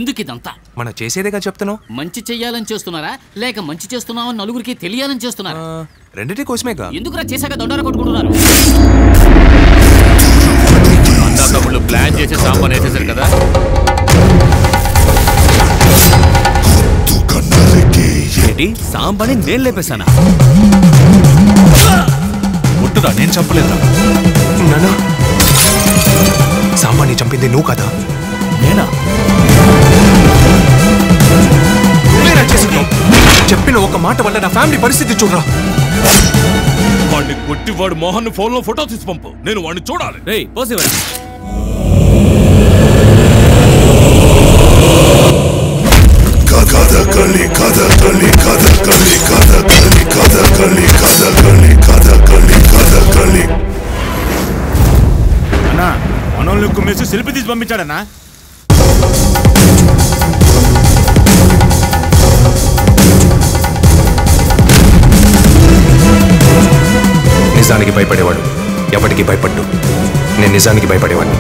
ఎందుకు ఇదంతా? మనం చేసేదేగా చెప్తున్నావు. మంచి చెయ్యాలని చేస్తున్నారా లేక మంచి చేస్తున్నావు నలుగురికి తెలియాలని చేస్తున్నారా? రెండిటి కోసమేగా. ఎందుకురా చేశాక దొండర కొట్టుకుంటున్నారు? తమ్ముళ్ళు ప్లాన్ చేసి సాంబార్ వేసేసారు కదా. ఏంటి సాంబార్ని నేను లేపేశానా? ముట్టురా, నేను చంపలేదా? నానా సాంబార్ని చంపింది నువ్వు కదా? నేనా? చెప్పిన ఒక మాట వల్ల నా ఫ్యామిలీ పరిస్థితి చూడరా. వాడిని కొట్టి వాడు మోహన్ ఫోన్ లో ఫోటో తీసి పంపు, నేను వాడిని చూడాలి. రేయ్ పోసేవరా. అన్నా మనోళ్ళు కుమ్మేసి సెల్ఫీ తీసి పంపించాడన్నా. నిజానికి భయపడేవాడు ఎవరికి భయపడ్డు. నేను నిజానికి భయపడేవాడిని.